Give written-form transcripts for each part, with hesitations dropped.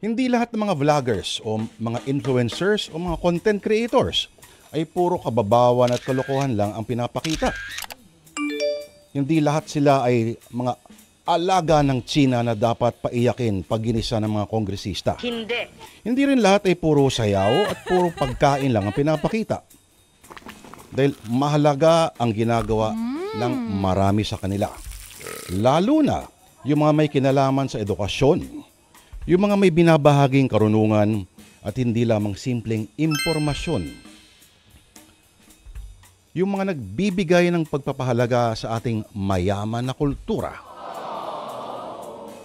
Hindi lahat ng mga vloggers o mga influencers o mga content creators ay puro kababawan at kalokohan lang ang pinapakita. Hindi lahat sila ay mga alaga ng China na dapat paiyakin pag ginisa ng mga kongresista. Hindi rin lahat ay puro sayaw at puro pagkain lang ang pinapakita. Dahil mahalaga ang ginagawa ng marami sa kanila. Lalo na yung mga may kinalaman sa edukasyon, yung mga may binabahaging karunungan at hindi lamang simpleng impormasyon. Yung mga nagbibigay ng pagpapahalaga sa ating mayaman na kultura.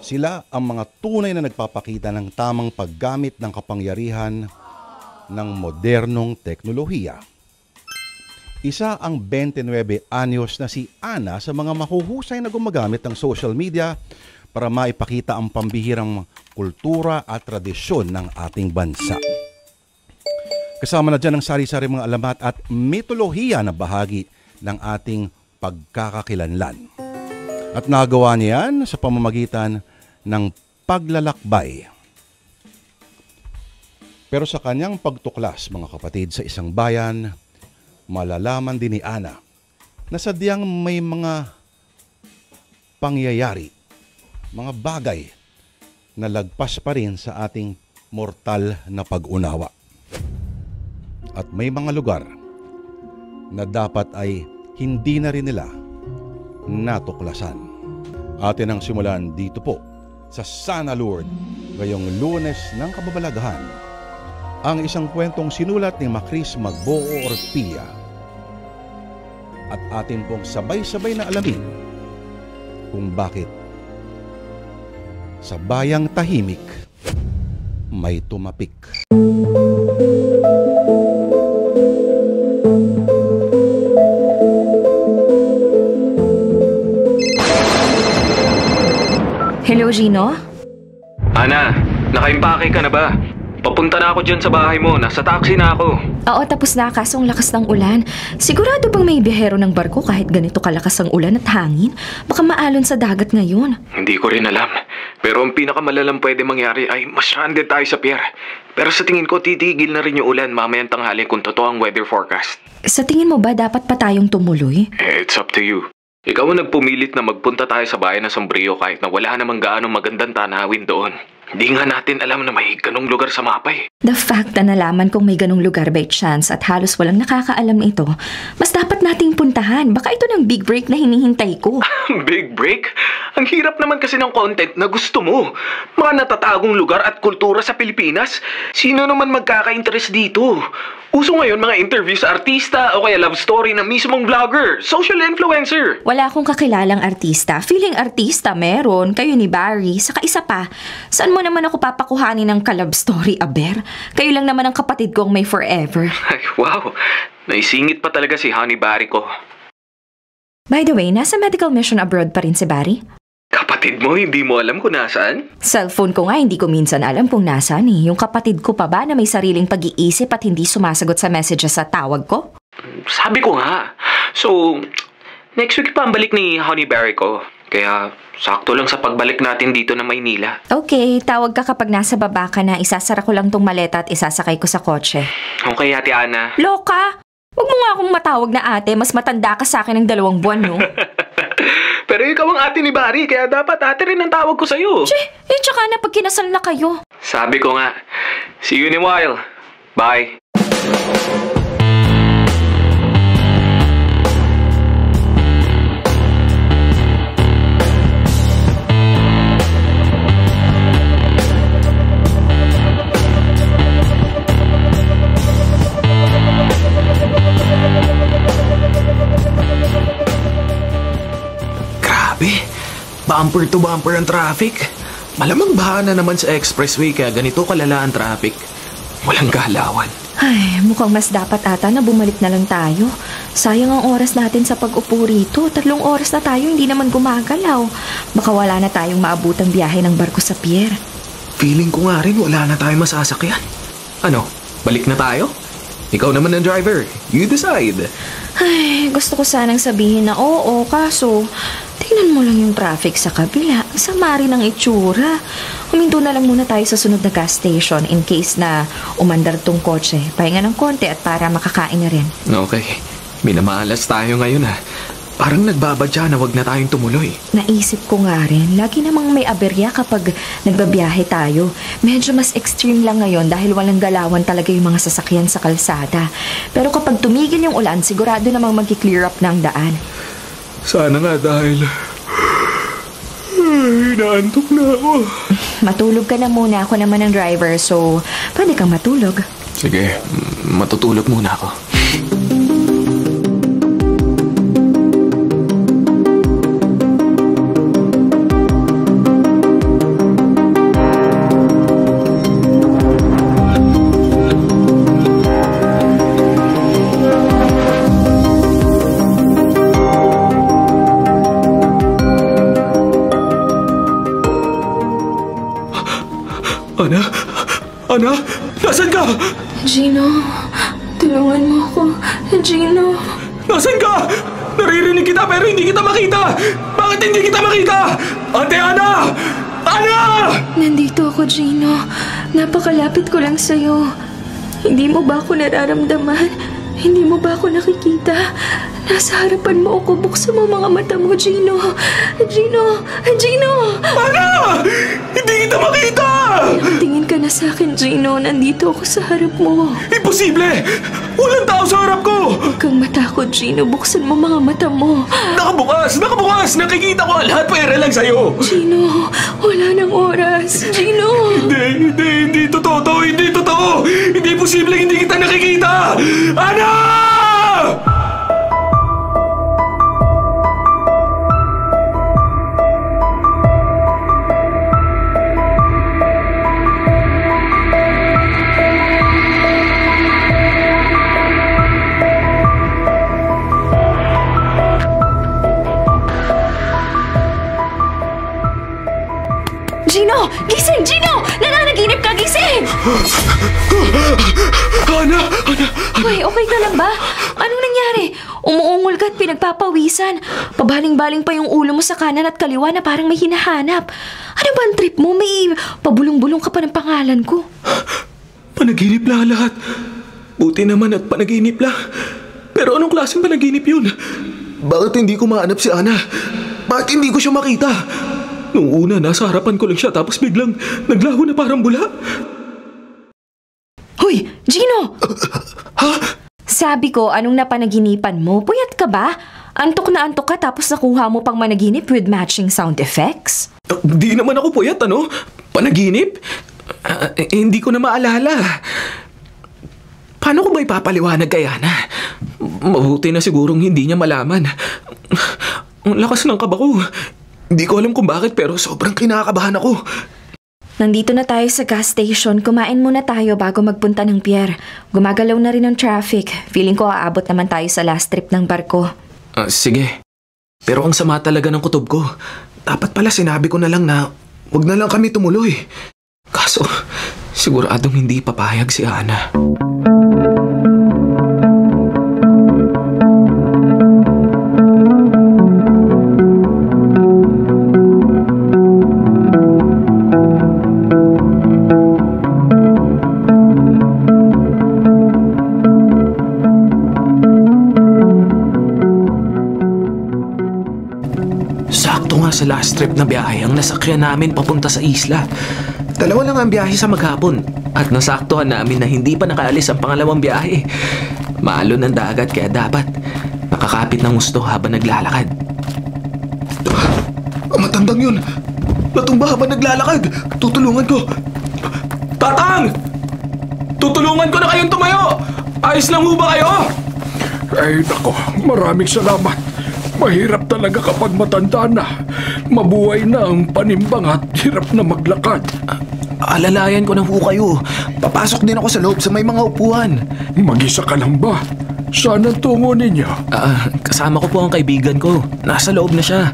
Sila ang mga tunay na nagpapakita ng tamang paggamit ng kapangyarihan ng modernong teknolohiya. Isa ang 29 anyos na si Ana sa mga mahuhusay na gumagamit ng social media para maipakita ang pambihirang kultura at tradisyon ng ating bansa. Kasama na dyan ang sari-sari mga alamat at mitolohiya na bahagi ng ating pagkakakilanlan. At nagawa niya yan sa pamamagitan ng paglalakbay. Pero sa kanyang pagtuklas, mga kapatid, sa isang bayan, malalaman din ni Ana na sadyang may mga pangyayari, mga bagay na lagpas pa rin sa ating mortal na pag-unawa. At may mga lugar na dapat ay hindi na rin nila natuklasan. Atin ang simulan dito po sa Sana Lord ngayong Lunes ng Kababalaghan. Ang isang kwentong sinulat ni Macris Magboo Orpilla. At atin pong sabay-sabay na alamin kung bakit sa bayang tahimik may tumapik. Hello, Gino? Ana, nakaimpake ka na ba? Papunta na ako dyan sa bahay mo. Nasa taxi na ako. Oo, tapos na. Kaso ang lakas ng ulan. Sigurado bang may biyahero ng barko kahit ganito kalakas ang ulan at hangin? Baka maalon sa dagat ngayon. Hindi ko rin alam. Pero ang pinakamalalang pwede mangyari ay ma-stranded tayo sa pier. Pero sa tingin ko, titigil na rin yung ulan mamayang tanghali kung totoo ang weather forecast. Sa tingin mo ba dapat pa tayong tumuloy? It's up to you. Ikaw ang nagpumilit na magpunta tayo sa bayan ng Sombrio kahit na wala namang gaano magandang tanawin doon. Hindi nga natin alam na may ganong lugar sa mapa eh. The fact na nalaman kung may ganong lugar by chance at halos walang nakakaalam ito, mas dapat nating puntahan. Baka ito ng big break na hinihintay ko. Big break? Ang hirap naman kasi ng content na gusto mo. Mga natatagong lugar at kultura sa Pilipinas. Sino naman magkaka-interest dito? Uso ngayon mga interview sa artista o kaya love story ng mismong vlogger, social influencer. Wala akong kakilalang artista. Feeling artista meron, kayo ni Barry, saka isa pa. Saan mo naman ako papakuhanin ng ka-love story, Aber? Kayo lang naman ang kapatid kong may forever. Ay, wow. Naisingit pa talaga si Honey Barry ko. By the way, nasa medical mission abroad pa rin si Barry? Kapatid mo, hindi mo alam kung nasaan? Cellphone ko nga, hindi ko minsan alam kung nasaan eh. Yung kapatid ko pa ba na may sariling pag-iisip at hindi sumasagot sa messages sa tawag ko? Sabi ko nga. So, next week pa ang balik ni Honey Barry ko. Kaya, sakto lang sa pagbalik natin dito na Maynila. Okay, tawag ka kapag nasa baba ka na. Isasara ko lang tong maleta at isasakay ko sa kotse. Okay, Ate Ana. Loka! Huwag mo nga akong matawag na ate. Mas matanda ka sa akin ng 2 buwan, no? Pero ikaw ang ate ni Barry, kaya dapat ate rin ang tawag ko sa'yo. Tsaka na pag kinasal na kayo. Sabi ko nga, see you in a while. Bye. Bumper to bumper ang traffic. Malamang baha na naman sa expressway kaya ganito kalala ang traffic. Walang galawan. Ay, mukhang mas dapat ata na bumalik na lang tayo. Sayang ang oras natin sa pag-upo rito. 3 oras na tayo, hindi naman gumagalaw. Baka wala na tayong maabutang biyahe ng barko sa pier. Feeling ko nga rin wala na tayong masasakyan. Ano, balik na tayo? Ikaw naman ang driver. You decide. Ay, gusto ko sanang sabihin na oo, kaso Tingnan mo lang yung traffic sa kabila. Ang sama rin ang itsura. Huminto na lang muna tayo sa sunod na gas station in case na umandar tong kotse. Pahinga ng konti at para makakain na rin. Okay. Minamalas tayo ngayon ha. Parang nagbabadya na wag na tayong tumuloy. Naisip ko nga rin, lagi namang may aberya kapag nagbabiyahe tayo. Medyo mas extreme lang ngayon dahil walang galawan talaga yung mga sasakyan sa kalsada. Pero kapag tumigil yung ulan, sigurado namang mag-clear up na ang daan. Sana nga dahil... Inaantok na ako. Matulog ka na muna, ako naman ang driver, so pwede kang matulog. Sige, matutulog muna ako. Ana? Nasaan ka? Gino, tulungan mo ako. Gino. Nasaan ka? Naririnig kita pero hindi kita makita. Bakit hindi kita makita? Ate Ana! Ana! Nandito ako, Gino. Napakalapit ko lang sa'yo. Hindi mo ba ako nararamdaman? Hindi mo ba ako nakikita? Nasa harapan mo ako. Buksan mo mga mata mo, Gino. Gino! Gino! Ana! Hindi kita makita! Tingin ka na sa akin, Gino. Nandito ako sa harap mo. Imposible! Walang tao sa harap ko! Huwag kang matakot, Gino. Buksan mo mga mata mo. Nakabukas! Nakabukas! Nakikita ko lahat pera lang sa'yo! Gino, wala nang oras. Gino! Hindi totoo to! Hindi totoo! Hindi posible hindi kita nakikita! Ana! Gino! Gising! Gino! Nananaginip ka! Gising! Ana! Uy, okay ka lang ba? Anong nangyari? Umuungol ka at pinagpapawisan. Pabaling-baling pa yung ulo mo sa kanan at kaliwa na parang may hinahanap. Ano ba ang trip mo? May pabulong-bulong ka pa ng pangalan ko. Panaginip lang lahat. Buti naman at panaginip lang. Pero anong klaseng panaginip yun? Bakit hindi ko mahanap si Ana? Bakit hindi ko siya makita? Nung una, nasa harapan ko lang siya tapos biglang naglaho na parang bula. Hoy, Gino! Ha? Sabi ko, anong napanaginipan mo? Puyat ka ba? Antok na antok ka tapos nakuha mo pang managinip with matching sound effects? Di naman ako puyat, ano? Panaginip? Hindi ko na maalala. Paano ko ba ipapaliwanag kay Ana? Mabuti na sigurong hindi niya malaman. Ang lakas ng kaba ko. Hindi ko alam kung bakit pero sobrang kinakabahan ako. Nandito na tayo sa gas station. Kumain muna tayo bago magpunta ng pier. Gumagalaw na rin ang traffic. Feeling ko aabot naman tayo sa last trip ng barko. Sige. Pero ang sama talaga ng kutob ko. Dapat pala sinabi ko na lang na wag na lang kami tumuloy. Kaso, siguradong hindi papayag si Ana. Sa last trip na biyahe ang nasakyan namin papunta sa isla. Dalawa lang ang biyahe sa maghapon at nasaktuhan namin na hindi pa nakaalis ang pangalawang biyahe. Maalon ng dagat kaya dapat nakakapit ng gusto habang naglalakad. Ang matandang yun! Natumba habang naglalakad! Tutulungan ko! Tatang! Tutulungan ko na kayong tumayo! Ayos lang ho ba kayo? Ay nako, maraming salamat. Mahirap talaga kapag matanda na. Mabuhay na ang panimbang at hirap na maglakad. Alalayan ko na ho kayo. Papasok din ako sa loob sa may mga upuan. Mag-isa ka lang ba? Saan ang tungo ninyo? Kasama ko po ang kaibigan ko. Nasa loob na siya.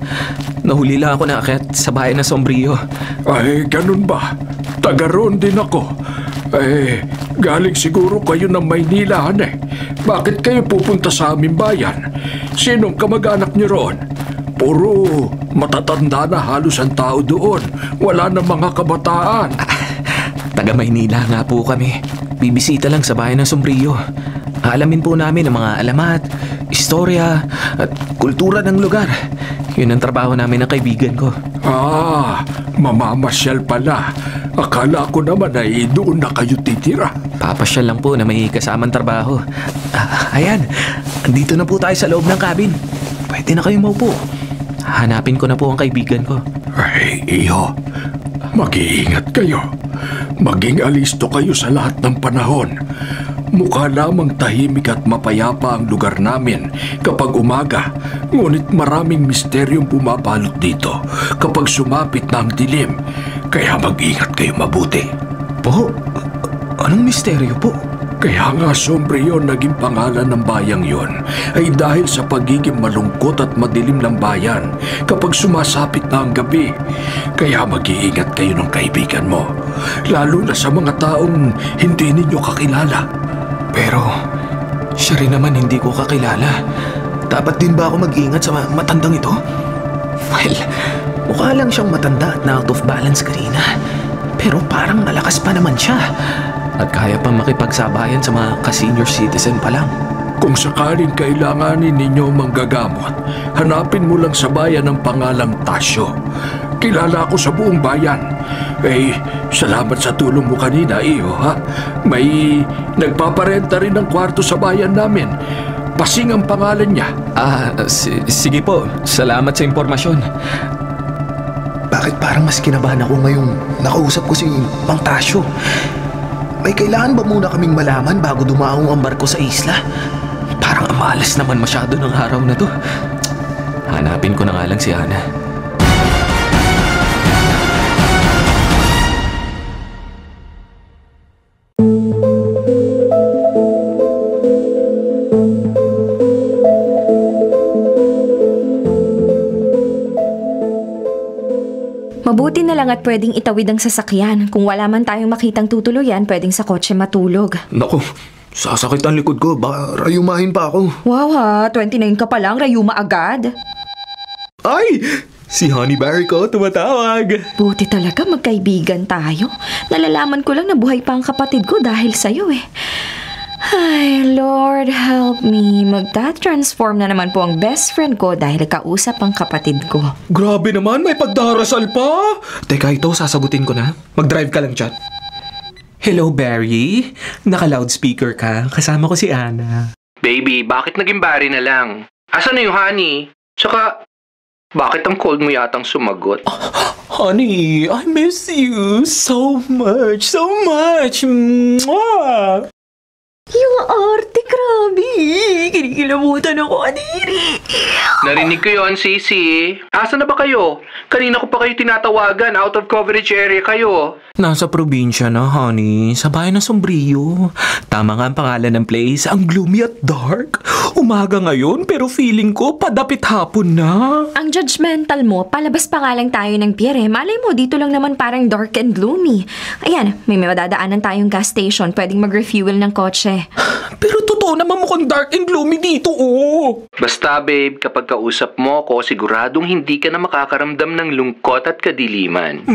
Nahuli lang ako na akyat sa bayan ng Sombrio. Ay, ganun ba? Taga roon din ako. Galing siguro kayo ng Maynila, Bakit kayo pupunta sa aming bayan? Sinong kamag-anak niyo roon? Puro matatanda na halos ang tao doon. Wala na mga kabataan. Taga Maynila nga po kami. Bibisita lang sa bayan ng Sombrillo. Aalamin po namin ang mga alamat, istorya, at kultura ng lugar. Yun ang trabaho namin ng kaibigan ko. Mamamasyal pala. Akala ko naman ay doon na kayo titira. Papasyal lang po na may kasamang trabaho. Ayan, andito na po tayo sa loob ng cabin. Pwede na kayong maupo. Hanapin ko na po ang kaibigan ko. Ay, iho. Mag-iingat kayo. Maging alisto kayo sa lahat ng panahon. Mukha lamang tahimik at mapayapa ang lugar namin kapag umaga, ngunit maraming misteryong bumabalot dito kapag sumapit na ang dilim. Kaya mag-ingat kayo mabuti. Po? Anong misteryo po? Kaya nga Sombrillo naging pangalan ng bayang yon ay dahil sa pagiging malungkot at madilim ng bayan kapag sumasapit na ang gabi. Kaya mag-iingat kayo ng kaibigan mo, lalo na sa mga taong hindi ninyo kakilala. Pero, siya rin naman hindi ko kakilala. Dapat din ba ako mag-ingat sa matandang ito? Well, mukha lang siyang matanda at na out of balance kanina. Pero parang malakas pa naman siya. At kaya pa makipagsabayan sa mga ka-senior citizen pa lang. Kung sakaling kailanganin ninyo manggagamot, hanapin mo lang sa bayan ng pangalang Tasyo. Kilala ako sa buong bayan. Salamat sa tulong mo kanina, Iho, ha? May nagpaparenta rin ng kwarto sa bayan namin. Pasing ang pangalan niya. Sige po. Salamat sa impormasyon. Bakit parang mas kinabahan ako ngayong nakausap ko si Mang Tasyo? May kailangan ba muna kaming malaman bago dumaong ang barko sa isla? Parang amalas naman masyado ng araw na to. Hanapin ko na nga lang si Ana. Mabuti na lang at pwedeng itawid ang sasakyan. Kung wala man tayong makitang tutuluyan, pwedeng sa kotse matulog. Naku, sasakit ang likod ko. Baka rayumahin pa ako. Wow ha, 29 ka pa lang, rayuma agad. Ay! Si Honey Barry ko tumatawag. Buti talaga magkaibigan tayo. Nalalaman ko lang na buhay pa ang kapatid ko dahil sa'yo eh. Ay, Lord help me. Magta-transform na naman po ang best friend ko dahil kausap ang kapatid ko. Grabe naman, may pagdarasal pa. Teka, ito sasagutin ko na. Mag-drive ka lang, chat. Hello, Barry. Naka-loudspeaker ka. Kasama ko si Ana. Baby, bakit naging Barry na lang? Asan na yung Honey? Tsaka, bakit ang cold mo yatang sumagot? Honey, I miss you so much, so much. Mwah! Yung arte, grabe. Kinikilamutan ako, Adiri. Narinig ko yon, Sisi. Asan na ba kayo? Kanina ko pa kayo tinatawagan. Out of coverage area kayo. Nasa probinsya na, honey. Sa bayan ng Sombrillo. Tama nga ang pangalan ng place. Ang gloomy at dark. Umaga ngayon, pero feeling ko padapit hapon na. Ang judgmental mo, palabas pa nga lang tayo ng pier eh. Malay mo, dito lang naman parang dark and gloomy. Ayan, may madadaanan tayong gas station. Pwedeng mag-refuel ng kotse. Pero totoo naman mukhang dark and gloomy dito, oh. Basta, babe, kapag kausap mo ako, siguradong hindi ka na makakaramdam ng lungkot at kadiliman.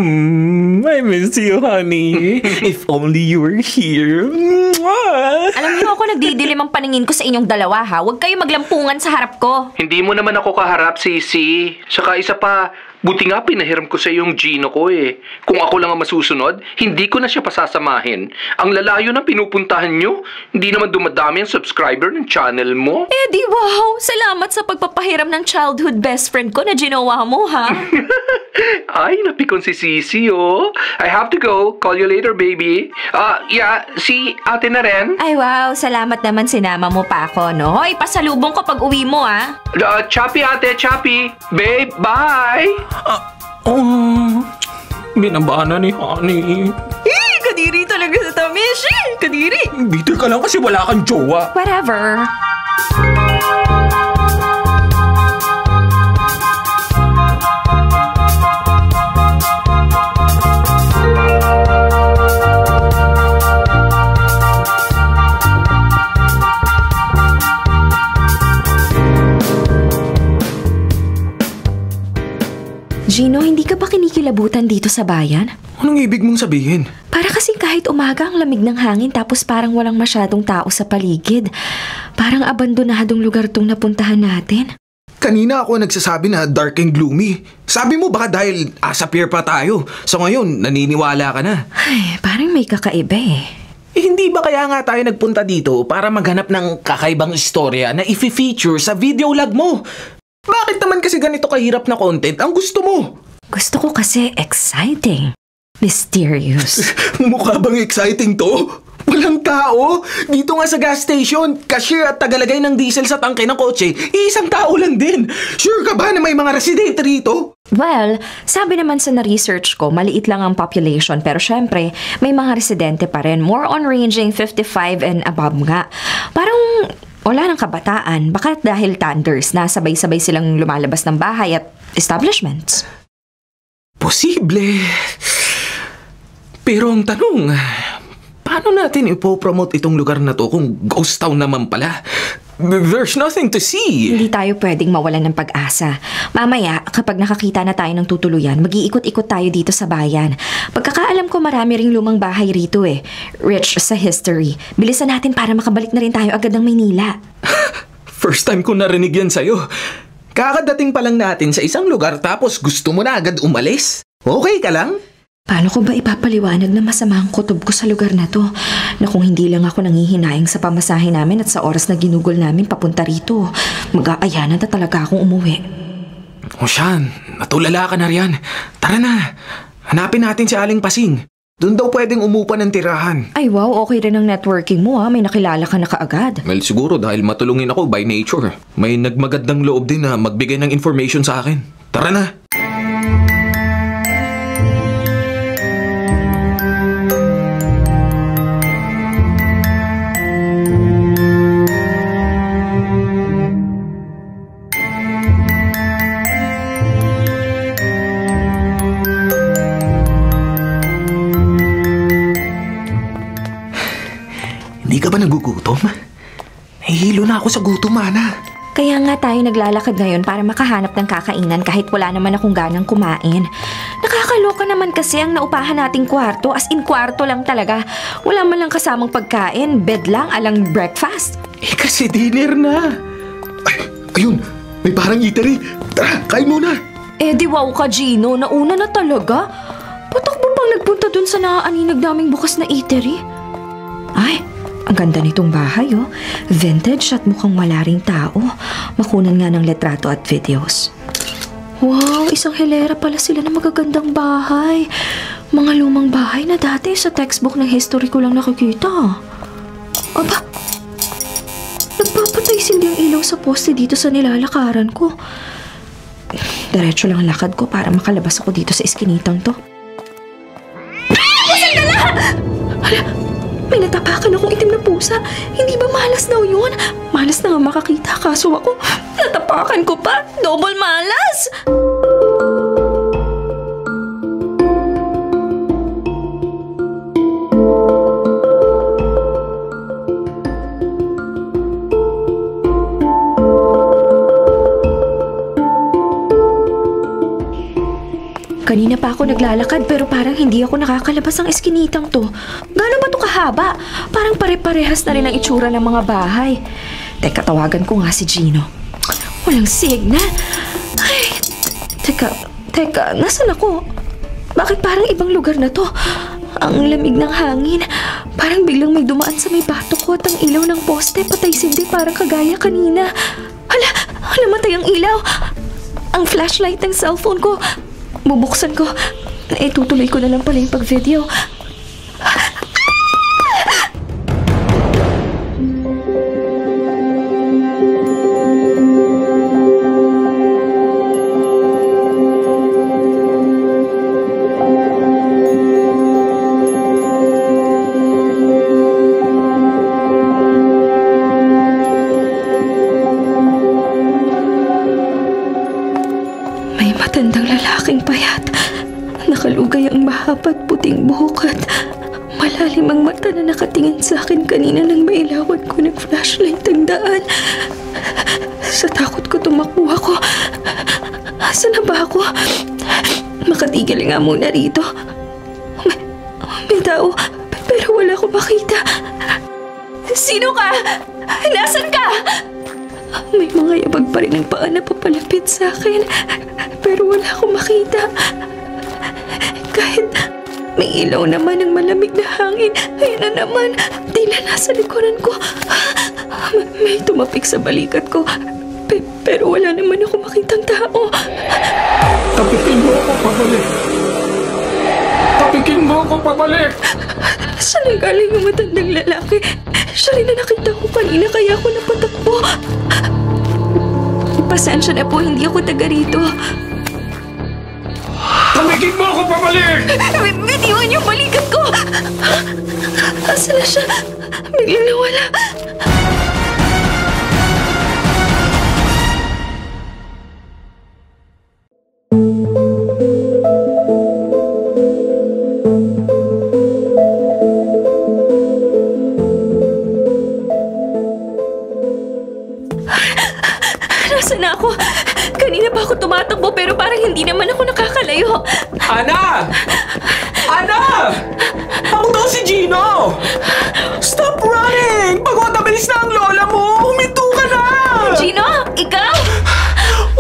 I miss you, honey. If only you were here. Mwah! Alam niyo ako nagdidilim ang paningin ko sa inyong dalawa ha. Huwag kayo maglampungan sa harap ko. Hindi mo naman ako kaharap, Sisi. Saka isa pa, buti nga pinahiram ko sa yung Gino ko eh. Kung ako lang ang masusunod, hindi ko na siya pasasamahin. Ang lalayo na pinupuntahan nyo, hindi naman dumadami ang subscriber ng channel mo. Eh di wow, salamat sa pagpapahiram ng childhood best friend ko na ginawa mo ha. Ay, napikon si Sisi oh. I have to go. Call you later, baby. Yeah, si ate na rin. Ay wow, salamat naman sinama mo pa ako no. Hoy, pasalubong ko pag uwi mo ah. Chappy ate, Chappy. Babe, bye. Binabana ni honey. Kadiri talaga sa tamis. Kadiri. Bitter ka lang kasi wala kang jowa. Whatever. pananabutan dito sa bayan? Anong ibig mong sabihin? Para kasing kahit umaga ang lamig ng hangin tapos parang walang masyadong tao sa paligid. Parang abandonadong lugar tong napuntahan natin. Kanina ako nagsasabi na dark and gloomy. Sabi mo baka dahil asapir pa tayo. So ngayon, naniniwala ka na. Ay, parang may kakaiba eh. Hindi ba kaya nga tayo nagpunta dito para maghanap ng kakaibang istorya na i-feature sa video log mo? Bakit naman kasi ganito kahirap na content ang gusto mo? Gusto ko kasi exciting. Mysterious. Mukha bang exciting to? Walang tao? Dito nga sa gas station, cashier at tagalagay ng diesel sa tangke ng kotse, isang tao lang din. Sure ka ba na may mga residente rito? Well, sabi naman sa na-research ko, maliit lang ang population pero syempre, may mga residente pa rin. More on ranging 55 and above nga. Parang wala ng kabataan. Baka dahil thunders na sabay-sabay silang lumalabas ng bahay at establishments. Posible. Pero ang tanong, paano natin ipopromote itong lugar na to kung ghost town naman pala? There's nothing to see. Hindi tayo pwedeng mawalan ng pag-asa. Mamaya, kapag nakakita na tayo ng tutuluyan, mag-iikot-ikot tayo dito sa bayan. Pagkakaalam ko marami ring lumang bahay rito eh. Rich sa history. Bilisan natin para makabalik na rin tayo agad ng Maynila. First time ko narinig yan sa'yo. Kakadating pa lang natin sa isang lugar tapos gusto mo na agad umalis. Okay ka lang? Paano ko ba ipapaliwanag na masama ang kutob ko sa lugar na to? Na kung hindi lang ako nangihinayang sa pamasahe namin at sa oras na ginugol namin papunta rito, mag-aayanan na talaga akong umuwi. O siyan, natulala ka na riyan. Tara na, hanapin natin si Aling Pasing. Doon daw pwedeng umupa ng tirahan. Ay wow, okay rin ang networking mo ha. May nakilala ka na kaagad. Well, siguro dahil matulungin ako by nature. May nagmagandang loob din na magbigay ng information sa akin. Tara na! Hindi ka ba nagugutom? Nahihilo na ako sa gutom, Ana. Kaya nga tayo naglalakad ngayon para makahanap ng kakainan kahit wala naman akong ganang kumain. Nakakaloka naman kasi ang naupahan nating kwarto, as in kwarto lang talaga. Wala man lang kasamang pagkain, bed lang, alang breakfast. Eh kasi dinner na. Ay, ayun, may parang eatery. Tara, kain muna. Eh di wow ka, Gino, nauna na talaga. Patakbo bang nagpunta dun sa naaaninag naming bukas na eatery? Ay, ang ganda nitong bahay, oh. Vintage at mukhang wala ring tao. Makunan nga ng letrato at videos. Wow, isang hilera pala sila na magagandang bahay. Mga lumang bahay na dati sa textbook ng history ko lang nakikita. Aba, nagpapatay sindi ang ilaw sa poste dito sa nilalakaran ko. Diretso lang ang lakad ko para makalabas ako dito sa iskinitang to. Sandala! Hala! May natapakan akong itim na pusa. Hindi ba malas daw yun? Malas na nga makakita kaso ako natapakan ko pa. Double malas! Kanina pa ako naglalakad pero parang hindi ako nakakalabas ang eskinitang to. Gaano ba to kahaba? Parang pare-parehas na rin ang itsura ng mga bahay. Teka, tawagan ko nga si Gino. Walang signal. Ay, teka, nasan ako? Bakit parang ibang lugar na to? Ang lamig ng hangin. Parang biglang may dumaan sa may bato ko at ang ilaw ng poste patay sindi parang kagaya kanina. Hala, namatay ang ilaw. Ang flashlight ng cellphone ko. Bubuksan ko. Tutuloy ko na lang pala yung pag-video. May matandang lalaking payat. Nakalugay ang mahaba at puting buhok at malalim ang mata na nakatingin sa akin kanina nang mailawan ko ng flashlight ang daan. Sa takot ko tumakbo ako. Asan na ba ako? Makatigil nga muna rito. May tao, pero wala akong makita. Sino ka? Nasaan ka? May mga yabag pa rin ang paa na papalapit sa akin, pero wala akong makita. Kahit may ilaw naman ng malamig na hangin, ayun na naman, tila nasa likuran ko. May tumapik sa balikat ko, pero wala naman ako makitang tao. Tapikin mo ako pabalik! Tapikin mo ako pabalik! Saan ang galing yung matandang lalaki? Siya rin na nakita ko kanina kaya ako napatakbo. Pasensya na po, hindi ako taga rito. Tapikin mo ako pabalik! Bitiwan yung balikat ko! Asa na siya? Biglang nawala. Nasaan na ako? Kanina pa ako tumatakbo pero parang hindi naman ako nakakalayo. Ana! Ana! Ako daw si Gino! Stop running! Pagod na bilis na ang lola mo! Huminto ka na! Gino, ikaw?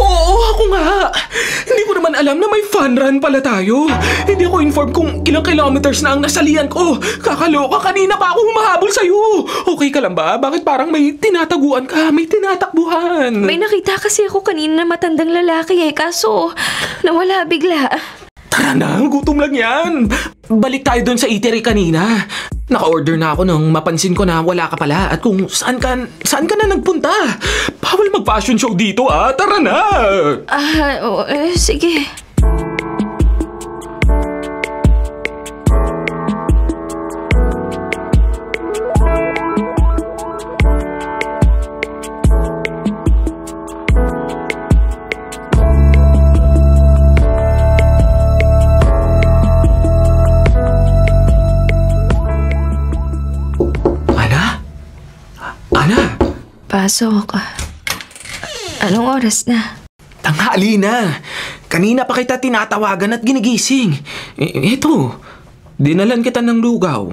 Oo, ako nga. Hindi ko naman alam na may fun run pala tayo. Hindi ako informed kung ilang kilometers na ang nasalian ko. Kakaloka, kanina pa ako humahabol sa'yo. Okay ka lang ba? Bakit parang may tinataguan ka? May tinatakbuhan. May nakita kasi ako kanina na matandang lalaki kaso nawala bigla. Tara na, gutom lang yan. Balik tayo doon sa eatery kanina. Naka-order na ako nung mapansin ko na wala ka pala at kung saan ka na nagpunta. Bawal mag-fashion show dito Tara na. Sige. Pasok. Anong oras na? Tanghali na. Kanina pa kita tinatawagan at ginigising. Eto, dinalan kita ng lugaw.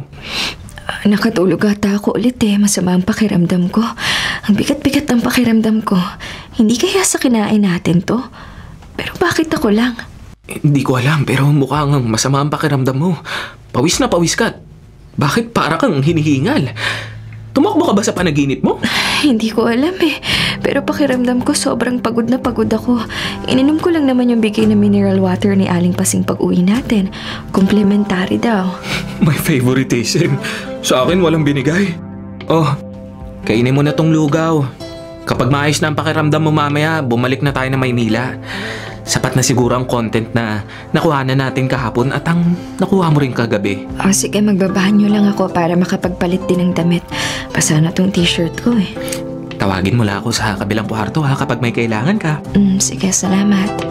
Nakatulog ata ako ulit Masama ang pakiramdam ko. Ang bigat-bigat ang pakiramdam ko. Hindi kaya sa kinain natin to? Pero bakit ako lang? Hindi ko alam pero mukhang masama ang pakiramdam mo. Pawis na pawis ka. Bakit para kang hinihingal? Tumakbo ka ba sa panaginip mo? Hindi ko alam Pero pakiramdam ko sobrang pagod na pagod ako. Ininom ko lang naman yung bigay na mineral water ni Aling Pasing pag-uwi natin. Complimentary daw. My favoritism. Sa akin walang binigay. Oh, kainin mo na tong lugaw. Kapag maayos na ang pakiramdam mo mamaya, bumalik na tayo na Maynila. Sapat na siguro ang content na nakuha na natin kahapon at ang nakuha mo rin kagabi. Sige, magbabanyo lang ako para makapagpalit din ng damit. Basa na tong t-shirt ko Tawagin mo lang ako sa kabilang kwarto kapag may kailangan ka. Sige, salamat.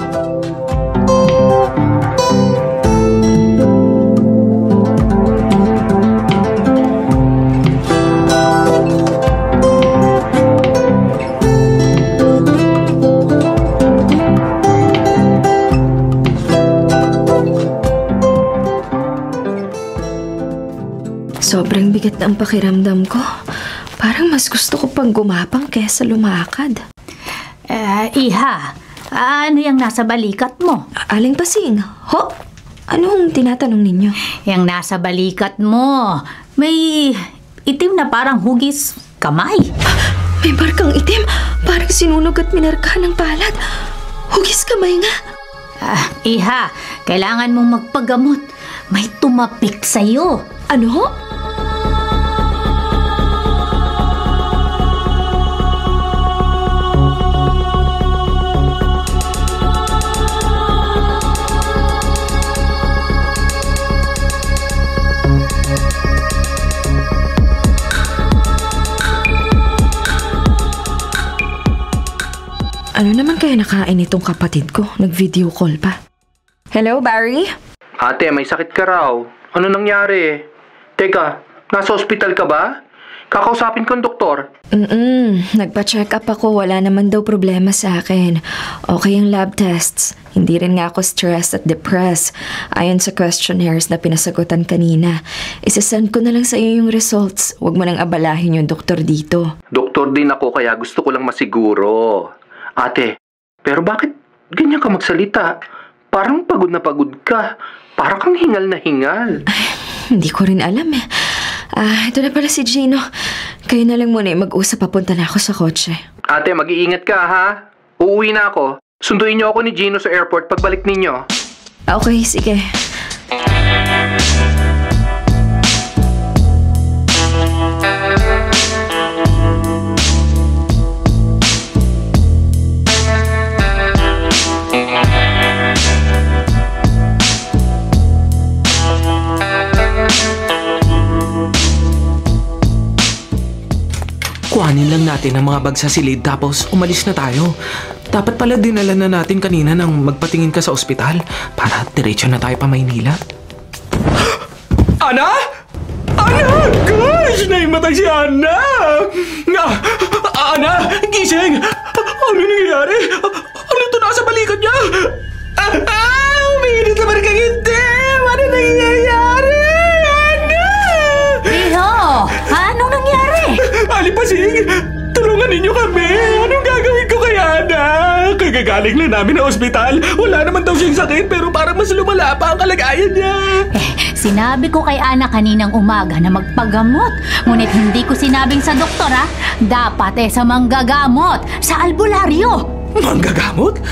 Sobrang bigat na ang pakiramdam ko. Parang mas gusto ko pang gumapang kesa lumakad. Iha, ano yung nasa balikat mo? Aling Pasing, ho? Anong tinatanong ninyo? Yung nasa balikat mo, may itim na parang hugis kamay. May markang itim, parang sinunog at minarka ng palad. Hugis kamay nga. Iha, kailangan mong magpagamot. May tumapik sa'yo. Ano? Ano naman kaya nakain itong kapatid ko? Nag-video call pa. Hello, Barry? Ate, may sakit ka raw. Ano nangyari? Teka, nasa ospital ka ba? Kakausapin ko ang doktor. Nagpa-check up ako. Wala naman daw problema sa akin. Okay ang lab tests. Hindi rin nga ako stressed at depressed. Ayon sa questionnaires na pinasagutan kanina. Isasend ko na lang sa iyo yung results. Huwag mo nang abalahin yung doktor dito. Doktor din ako kaya gusto ko lang masiguro. Ate, pero bakit ganyan ka magsalita? Parang pagod na pagod ka. Parang kang hingal na hingal. Hindi ko rin alam eh. Ito na pala si Gino. Kayo na lang muna mag-usap, papunta na ako sa kotse. Ate, mag-iingat ka ha. Uuwi na ako. Sunduin niyo ako ni Gino sa airport pagbalik ninyo. Okay, sige. Kuhanin lang natin ang mga bag sa silid tapos umalis na tayo. Dapat pala dinala na natin kanina nang magpatingin ka sa ospital para diretso na tayo pa Maynila. Ana? Ana! Gosh! Naimatay si Ana! Ana! Gising! Ano nangyayari? Ano ito nasa balikat niya? Umiinit naman kang hindi! Ano nangyayari? Ana! Riho! Anong nangyari? Alipasing! Tulungan ninyo kami! Anong gagawin ko kay Ana? Kagagaling lang namin na ospital. Wala naman daw siyang sakit pero parang mas lumala pa ang kalagayan niya. Sinabi ko kay Ana kaninang umaga na magpagamot. Ngunit hindi ko sinabing sa doktor dapat sa manggagamot, sa albularyo. Manggagamot?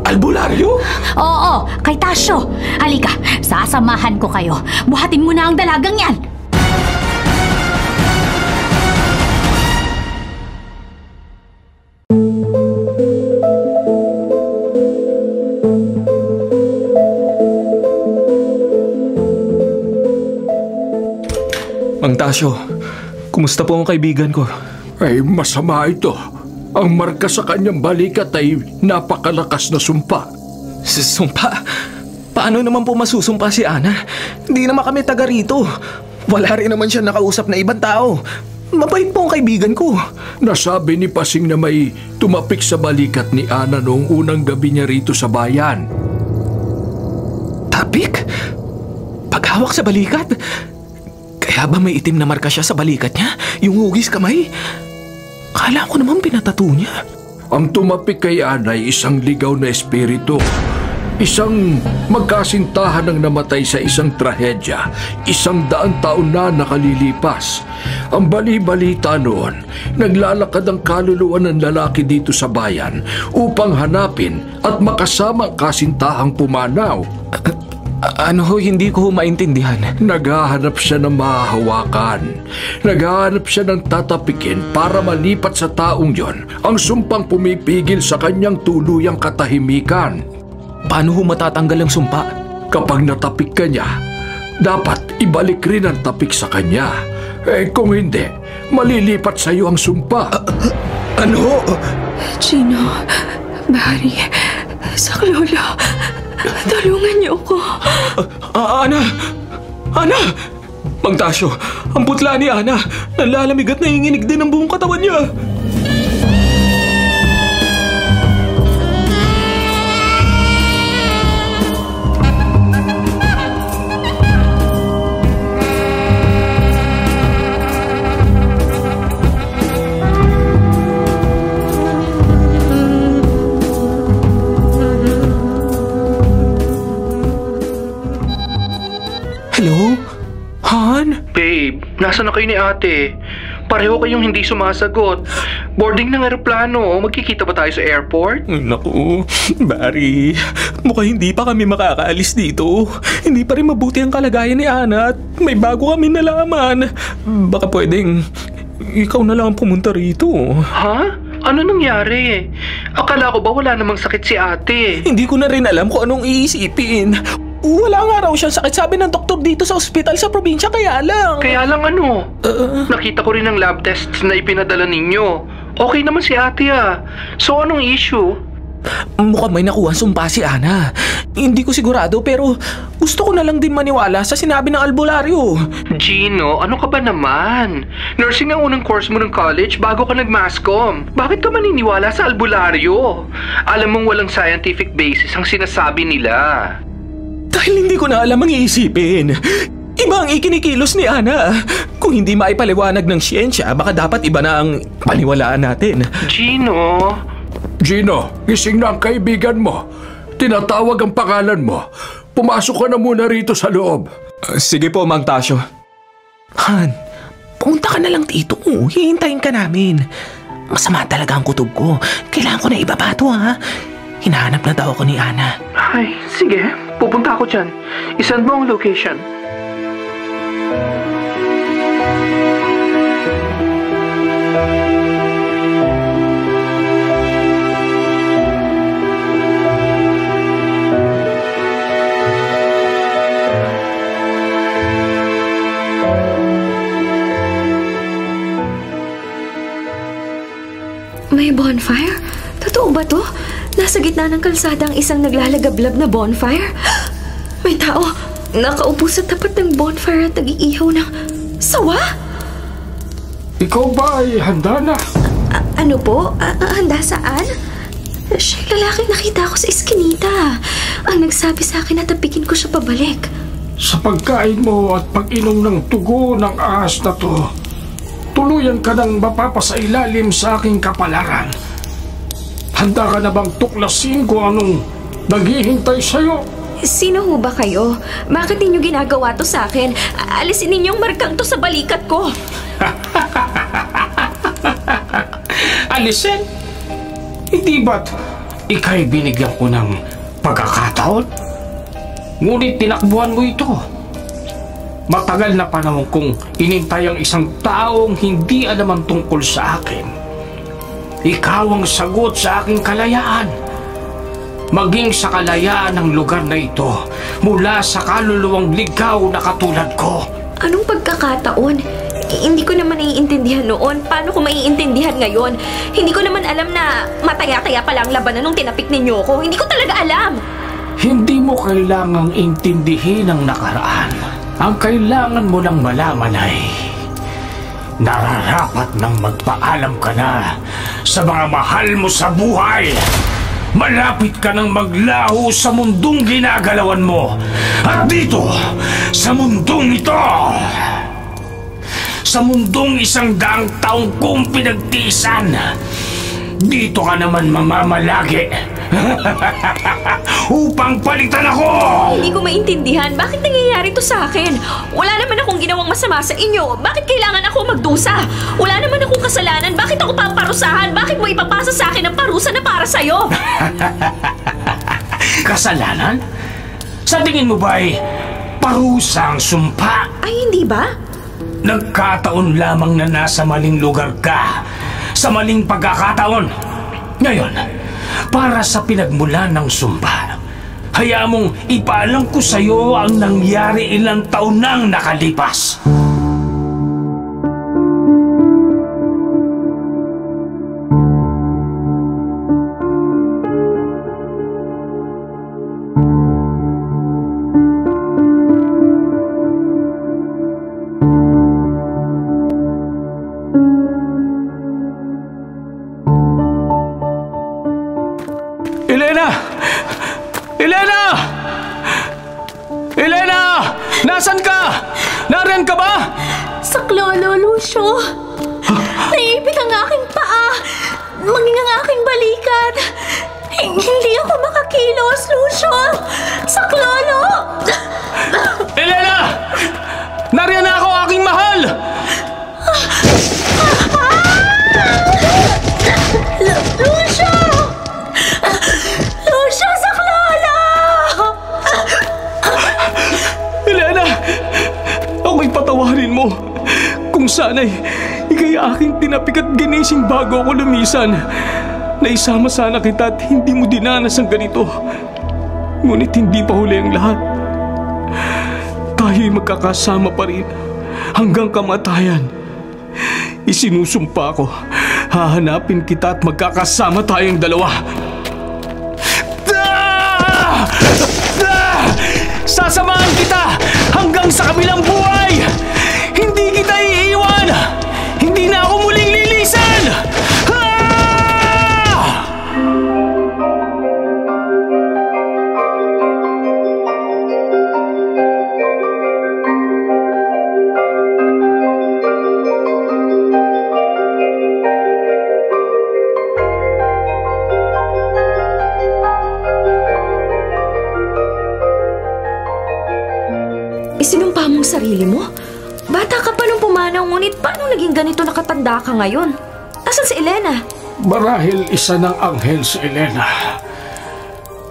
Albularyo? Oo, kay Tasyo. Halika, sasamahan ko kayo. Buhatin mo na ang dalagang yan. Mang Tasyo, kumusta po ang kaibigan ko? Ay, masama ito. Ang marka sa kanyang balikat ay napakalakas na sumpa. Sumpa? Paano naman po masusumpa si Ana? Hindi naman kami taga rito. Wala rin naman siya nakausap na ibang tao. Mabait po ang kaibigan ko. Nasabi ni Pasing na may tumapik sa balikat ni Ana noong unang gabi niya rito sa bayan. Tapik? Paghawak sa balikat? Kaya ba may itim na marka siya sa balikat niya? Yung hugis kamay? Kala ko naman pinatato niya. Ang tumapik kay Ana ay isang ligaw na espiritu. Isang magkasintahan ang namatay sa isang trahedya, 100 taon na nakalilipas. Ang bali-balita noon, naglalakad ang kaluluwa ng lalaki dito sa bayan upang hanapin at makasama ang kasintahang pumanaw. Hindi ko maintindihan. Naghahanap siya ng mahahawakan. Naghahanap siya ng tatapikin para malipat sa taong yon ang sumpang pumipigil sa kanyang tuluyang katahimikan. Paano matatanggal ang sumpa? Kapag natapik ka niya, dapat ibalik rin ang tapik sa kanya. Kung hindi, malilipat sa iyo ang sumpa. Ano? Gino, Barry, Saklolo, tulungan niyo ako. Ana! Ana! Mang Tasyo, ang putla ni Ana. Nanlalamig at nanginginig din ang buong katawan niya. Hello? Han? Babe, nasa na kayo ni ate? Pareho kayong hindi sumasagot. Boarding ng eroplano, magkikita ba tayo sa airport? Naku, Barry. Mukhang hindi pa kami makakaalis dito. Hindi pa rin mabuti ang kalagayan ni Ana at may bago kami nalaman. Baka pwedeng ikaw na lang pumunta rito. Ha? Ano nangyari? Akala ko ba wala namang sakit si ate? Hindi ko na rin alam kung anong iisipin. Wala nga raw siyang sakit, sabi ng doktor dito sa ospital sa probinsya, kaya lang. Kaya lang ano? Nakita ko rin ang lab tests na ipinadala ninyo. Okay naman si ate So anong issue? mukhang may nakuha sumpa si Ana. Hindi ko sigurado pero gusto ko na lang din maniwala sa sinabi ng albularyo. Gino, ano ka ba naman? Nursing ang unang course mo ng college bago ka nag-masscom. Bakit ka maniniwala sa albularyo? Alam mong walang scientific basis ang sinasabi nila. Dahil hindi ko na alam ang iisipin. Iba ang ikinikilos ni Ana. Kung hindi maipaliwanag ng siyensya, baka dapat iba na ang paniwalaan natin. Gino? Gino, gising na ang kaibigan mo. Tinatawag ang pangalan mo. Pumasok ka na muna rito sa loob. Sige po, Mang Tasyo. Han, punta ka na lang dito. Hihintayin ka namin. Masama talaga ang kutob ko. Kailangan ko na ibaba to, ha? Hinahanap na daw ako ni Ana. Ay, sige. Pupunta ako dyan. Isend mo ang location. May bonfire? Totoo ba to? Nasa gitna ng kalsada ang isang naglalagablab na bonfire? May tao nakaupo sa tapat ng bonfire at nag-iihaw ng sawa? Ikaw ba ay handa na? Ano po? Handa saan? Siya yung lalaking nakita ko sa iskinita. Ang nagsabi sa akin na tapikin ko siya pabalik. Sa pagkain mo at pag-inom ng tugo ng ahas na to, tuluyan ka nang mapapasailalim sa aking kapalaran. Handa ka na bang tuklasin kung anong naghihintay sa'yo? Sino ho ba kayo? Bakit ninyo ginagawa to sa akin? Alisin ninyong markang to sa balikat ko. Alisin? Hindi ba't ika'y binigyan ko ng pagkakataon? Ngunit tinakbuhan mo ito. Matagal na panahon kong inintay ang isang taong hindi alaman tungkol sa akin. Ikaw ang sagot sa aking kalayaan. Maging sa kalayaan ng lugar na ito mula sa kaluluwang ligaw na katulad ko. Anong pagkakataon? Hindi ko naman naiintindihan noon. Paano ko maiintindihan ngayon? Hindi ko naman alam na mataya-taya pala ang labanan nung tinapik ninyo ko. Hindi ko talaga alam. Hindi mo kailangang intindihin ang nakaraan. Ang kailangan mo lang malaman ay nararapat nang magpaalam ka na sa mga mahal mo sa buhay. Malapit ka nang maglaho sa mundong ginagalawan mo. At dito, sa mundong ito, sa mundong 100 taong kong pinagtiisan, dito ka naman mamamalagi upang palitan ako. Hindi ko maintindihan. Bakit nangyayari to sa akin? Wala naman akong ginawang masama sa inyo. Bakit kailangan ako magdusa? Wala naman akong kasalanan. Bakit ako paparusahan? Bakit mo ipapasa sa akin ang parusa na para sa'yo? Kasalanan? Sa tingin mo ba'y parusang sumpa? Ay, hindi ba? Nagkataon lamang na nasa maling lugar ka, sa maling pagkakataon. Ngayon, para sa pinagmulan ng sumpa, hayaan mong ipaalam ko sa iyo ang nangyari ilang taon nang nakalipas. Elena! Nasaan ka? Nariyan ka ba? Sa klolo, Lucio. Naipit ang aking paa. Maging ang aking balikat. Hindi ako makakilos, Lucio. Sa klolo. Elena! Nariyan na ako, aking mahal! Lucio! Lucio, sa klolo! Elena! Ako'y patawarin mo. Kung sana'y ika'y aking tinapik at ginising bago ako lumisan. Naisama sana kita at hindi mo dinanas ang ganito. Ngunit hindi pa huli ang lahat. Tayo'y magkakasama pa rin hanggang kamatayan. Isinusumpa ko, hahanapin kita at magkakasama tayong dalawa. Sasamahan kita hanggang sa kabilang buhay! Hindi kita iiwan! Hindi na ako muling lilisan! Isinumpa mong sarili mo? Bata ka pa nung pumanaw, ngunit paano naging ganito nakatanda ka ngayon? Nasaan si Elena? Marahil isa ng anghel si Elena.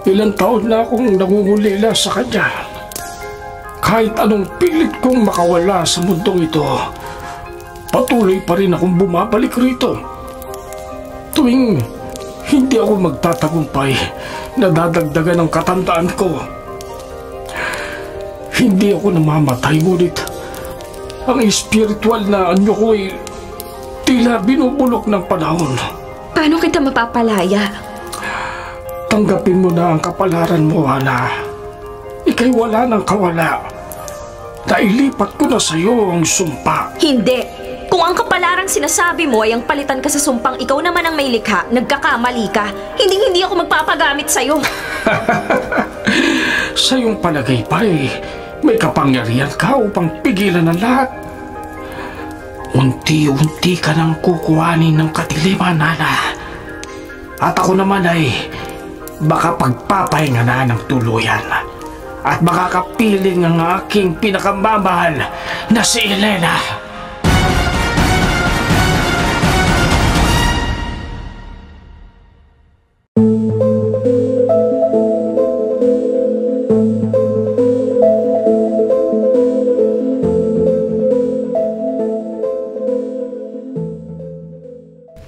Ilang taon na akong nangungulila sa kanya. Kahit anong pilit kong makawala sa mundong ito, patuloy pa rin akong bumabalik rito. Tuwing hindi ako magtatagumpay, nadadagdagan ang katandaan ko. Hindi ako namamatay, ngunit ang espiritual na anyo ko ay tila binubulok ng panahon. Paano kita mapapalaya? Tanggapin mo na ang kapalaran mo, Ana. Ika'y wala ng kawala. Nailipat ko na sa iyo ang sumpa. Hindi! Kung ang kapalarang sinasabi mo ay ang palitan ka sa sumpang ikaw naman ang may likha, nagkakamali ka. Hindi ako magpapagamit sa'yo. Sa iyong palagay pa may kapangyarihan ka upang pigilan ang lahat. Unti-unti ka nang kukuhanin ng katiliman, Ana. At ako naman ay baka pagpapahinga na ng tuluyan. At baka kapiling ang aking pinakamamahal na si Elena.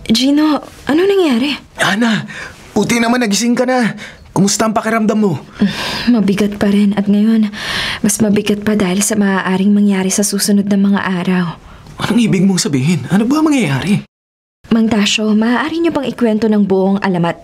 Gino, ano nangyari? Ana, buti naman nagising ka na. Kumusta ang pakiramdam mo? Mabigat pa rin at ngayon, mas mabigat pa dahil sa maaaring mangyari sa susunod na mga araw. Anong ibig mong sabihin? Ano ba mangyayari? Mang Tasyo, maaari niyo bang ikwento ng buong alamat,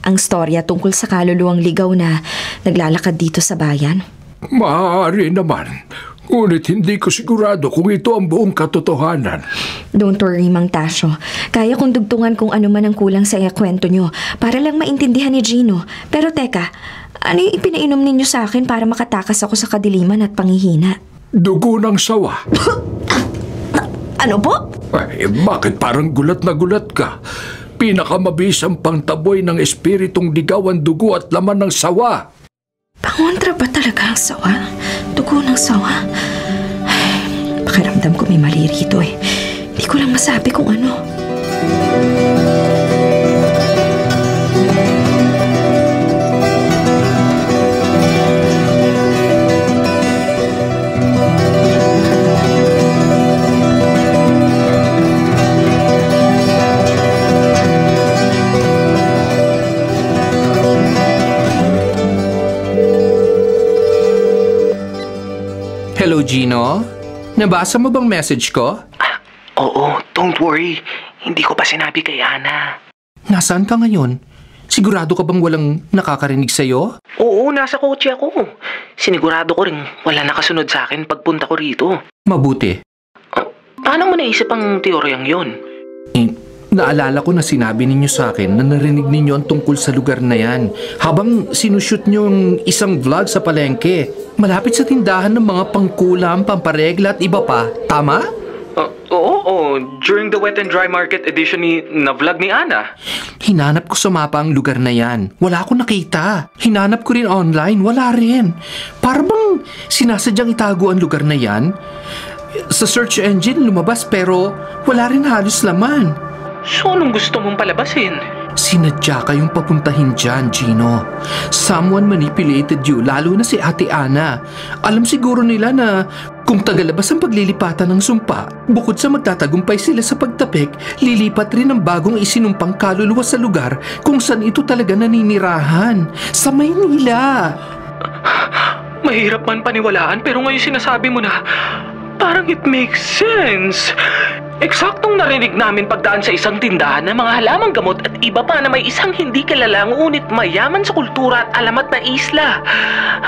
ang storya tungkol sa kaluluwang ligaw na naglalakad dito sa bayan? Maaari naman. Ngunit hindi ko sigurado kung ito ang buong katotohanan. Don't worry, Mang Tasyo. Kaya kong dugtungan kung ano man ang kulang sa kwento nyo para lang maintindihan ni Gino. Pero teka, ano yung ipinainom ninyo sa akin para makatakas ako sa kadiliman at panghihina? Dugo ng sawa. Ano po? Ay, bakit parang gulat na gulat ka? Pinakamabisang pangtaboy ng espiritong ligaw ang dugo at laman ng sawa. Pangontra ba talaga ang sawa? Dugo ng sawa? Ay, pakiramdam ko may mali rito eh. Hindi ko lang masabi kung ano. Hello, Gino? Nabasa mo bang message ko? Oo, don't worry. Hindi ko pa sinabi kay Ana. Nasaan ka ngayon? Sigurado ka bang walang nakakarinig sa'yo? Oo, nasa kotse ako. Sinigurado ko rin wala nakasunod sa akin pagpunta ko rito. Mabuti. Paano mo naisip ang teoryang yon? Naalala ko na sinabi ninyo sa akin na narinig ninyo ang tungkol sa lugar na yan habang sinushoot nyo yung isang vlog sa palengke. Malapit sa tindahan ng mga pangkulam, pamparegla at iba pa. Tama? Oo. During the Wet and Dry Market edition na vlog ni Ana. Hinanap ko sa mapa ang lugar na yan. Wala akong nakita. Hinanap ko rin online. Wala rin. Para bang sinasadyang itago ang lugar na yan? Sa search engine lumabas pero wala rin halos laman. So, anong gusto mong palabasin? Sinadya kayong papuntahin dyan, Gino. Someone manipulated you, lalo na si Ate Ana. Alam siguro nila na kung tagalabas ang paglilipatan ng sumpa, bukod sa magtatagumpay sila sa pagtapik, lilipat rin ang bagong isinumpang kaluluwa sa lugar kung saan ito talaga naninirahan. Sa Maynila. Mahirap man paniwalaan pero ngayon sinasabi mo na parang it makes sense. Eksaktong narinig namin pagdaan sa isang tindahan ng mga halamang gamot at iba pa na may isang hindi kilala ngunit mayaman sa kultura at alamat na isla.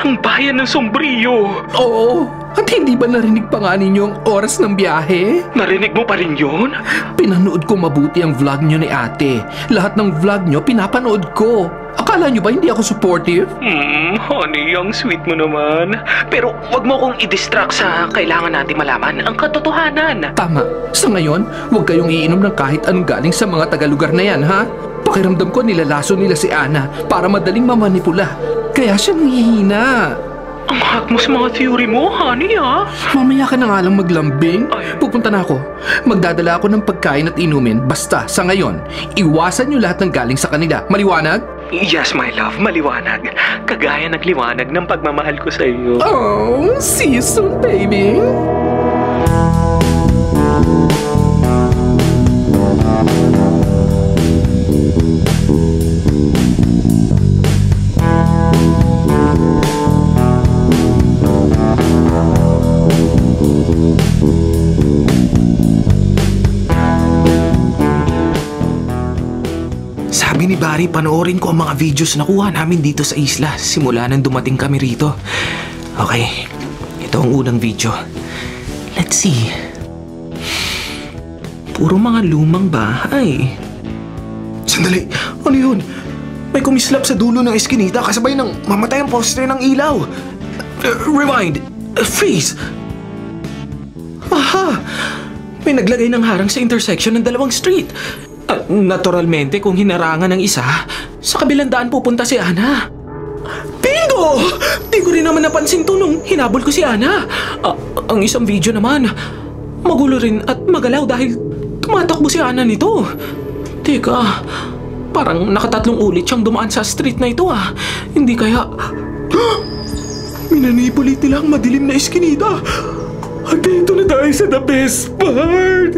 Ang bayan ng Sombrillo. Oo, at hindi ba narinig pa nga ninyo ang oras ng biyahe? Narinig mo pa rin yun? Pinanood ko mabuti ang vlog nyo ni ate. Lahat ng vlog nyo pinapanood ko. Akala nyo ba hindi ako supportive? Honey, ang sweet mo naman. Pero wag mo kong i-distract sa kailangan natin malaman ang katotohanan. Tama. Sa ngayon, huwag kayong iinom ng kahit anong galing sa mga tagalugar na yan, ha? Pakiramdam ko nilalaso nila si Ana para madaling mamanipula. Kaya siya nanghihina. Ang hak mo sa mga theory mo, honey, ha? Mamaya ka na nga lang maglambing. Pupunta na ako. Magdadala ako ng pagkain at inumin. Basta, sa ngayon, iwasan nyo lahat ng galing sa kanila. Maliwanag? Yes, my love, maliwanag. Kagaya nagliwanag ng pagmamahal ko sa iyo. Oh, see you soon, baby. Sabi ni Barry, panoorin ko ang mga videos na kuha namin dito sa isla simula nang dumating kami rito. Okay, ito ang unang video. Let's see. Puro mga lumang bahay. Sandali, ano yun? May kumislap sa dulo ng eskinita kasabay ng mamatay ang postre ng ilaw. Rewind. Freeze. Aha! May naglagay ng harang sa intersection ng dalawang street. Naturalmente, kung hinarangan ng isa, sa kabilang daan pupunta si Ana. Bingo! Di ko rin naman napansin to nung hinabol ko si Ana. Ang isang video naman, magulo rin at magalaw dahil tumatakbo si Ana nito. Teka, parang nakatatlong ulit siyang dumaan sa street na ito ah. Hindi kaya... Minanipulit nila ang madilim na eskinita. At dito na tayo sa the best part.